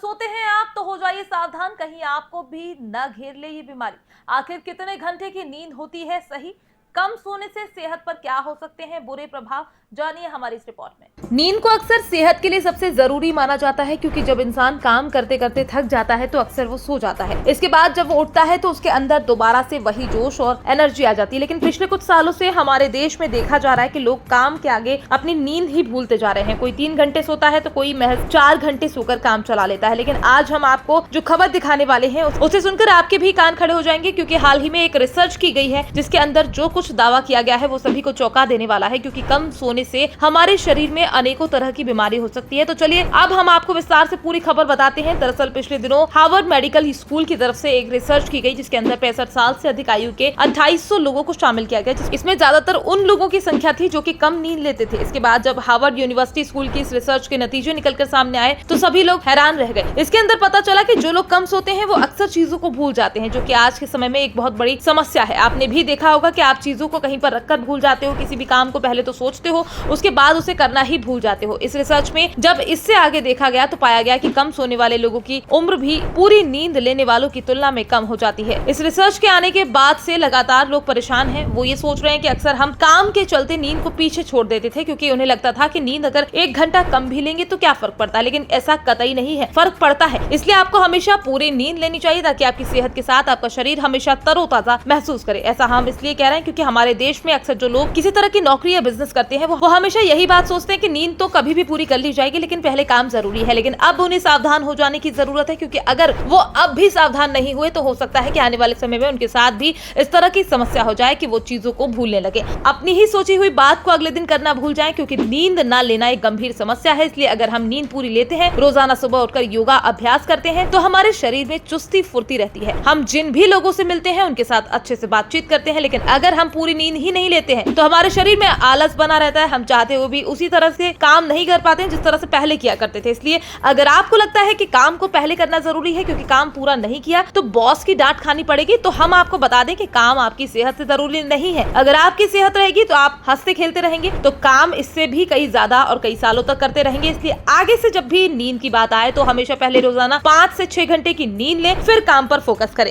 सोते हैं आप तो हो जाइए सावधान, कहीं आपको भी न घेर ले ये बीमारी। आखिर कितने घंटे की नींद होती है सही? कम सोने से सेहत पर क्या हो सकते हैं बुरे प्रभाव? जानिए हमारी इस रिपोर्ट में। नींद को अक्सर सेहत के लिए सबसे जरूरी माना जाता है, क्योंकि जब इंसान काम करते करते थक जाता है तो अक्सर वो सो जाता है। इसके बाद जब वो उठता है तो उसके अंदर दोबारा से वही जोश और एनर्जी आ जाती है। लेकिन पिछले कुछ सालों से हमारे देश में देखा जा रहा है कि लोग काम के आगे अपनी नींद ही भूलते जा रहे हैं। कोई 3 घंटे सोता है तो कोई महज 4 घंटे सोकर काम चला लेता है। लेकिन आज हम आपको जो खबर दिखाने वाले हैं उसे सुनकर आपके भी कान खड़े हो जाएंगे, क्योंकि हाल ही में एक रिसर्च की गई है जिसके अंदर जो कुछ दावा किया गया है वो सभी को चौंका देने वाला है, क्योंकि कम सोने से हमारे शरीर में अनेकों तरह की बीमारी हो सकती है। तो चलिए अब हम आपको विस्तार से पूरी खबर बताते हैं। दरअसल पिछले दिनों हार्वर्ड मेडिकल स्कूल की तरफ से एक रिसर्च की गई, जिसके अंदर 65 साल से अधिक आयु के 2800 लोगों को शामिल किया गया। इसमें ज्यादातर उन लोगों की संख्या थी जो कि कम नींद लेते थे। इसके बाद जब हार्वर्ड यूनिवर्सिटी स्कूल की इस रिसर्च के नतीजे निकलकर सामने आए तो सभी लोग हैरान रह गए। इसके अंदर पता चला कि जो लोग कम सोते हैं वो अक्सर चीजों को भूल जाते हैं, जो कि आज के समय में एक बहुत बड़ी समस्या है। आपने भी देखा होगा कि आप चीजों को कहीं पर रखकर भूल जाते हो, किसी भी काम को पहले तो सोचते हो, उसके बाद उसे करना ही भूल जाते हो। इस रिसर्च में जब इससे आगे देखा गया तो पाया गया कि कम सोने वाले लोगों की उम्र भी पूरी नींद लेने वालों की तुलना में कम हो जाती है। इस रिसर्च के आने के बाद से लगातार लोग परेशान हैं। वो ये सोच रहे हैं कि अक्सर हम काम के चलते नींद को पीछे छोड़ देते थे, क्योंकि उन्हें लगता था कि नींद अगर 1 घंटा कम भी लेंगे तो क्या फर्क पड़ता है। लेकिन ऐसा कतई नहीं है, फर्क पड़ता है। इसलिए आपको हमेशा पूरी नींद लेनी चाहिए, ताकि आपकी सेहत के साथ आपका शरीर हमेशा तरोताजा महसूस करे। ऐसा हम इसलिए कह रहे हैं क्योंकि हमारे देश में अक्सर जो लोग किसी तरह की नौकरी या बिजनेस करते हैं वो हमेशा यही बात सोचते हैं कि नींद तो कभी भी पूरी कर ली जाएगी, लेकिन पहले काम जरूरी है। लेकिन अब उन्हें सावधान हो जाने की जरूरत है, क्योंकि अगर वो अब भी सावधान नहीं हुए तो हो सकता है कि आने वाले समय में उनके साथ भी इस तरह की समस्या हो जाए कि वो चीजों को भूलने लगे, अपनी ही सोची हुई बात को अगले दिन करना भूल जाएं। क्योंकि नींद ना लेना एक गंभीर समस्या है। इसलिए अगर हम नींद पूरी लेते हैं, रोजाना सुबह उठकर योगा अभ्यास करते हैं, तो हमारे शरीर में चुस्ती फुर्ती रहती है। हम जिन भी लोगों से मिलते हैं उनके साथ अच्छे से बातचीत करते हैं। लेकिन अगर हम पूरी नींद ही नहीं लेते हैं तो हमारे शरीर में आलस बना रहता है। हम चाहते हुए भी उसी तरह से काम नहीं कर पाते हैं जिस तरह से पहले किया करते थे। इसलिए अगर आपको लगता है कि काम को पहले करना जरूरी है, क्योंकि काम पूरा नहीं किया तो बॉस की डांट खानी पड़ेगी, तो हम आपको बता दें कि काम आपकी सेहत से जरूरी नहीं है। अगर आपकी सेहत रहेगी तो आप हंसते खेलते रहेंगे, तो काम इससे भी कई ज्यादा और कई सालों तक करते रहेंगे। इसलिए आगे से जब भी नींद की बात आए तो हमेशा पहले रोजाना 5 से 6 घंटे की नींद लें, फिर काम पर फोकस करें।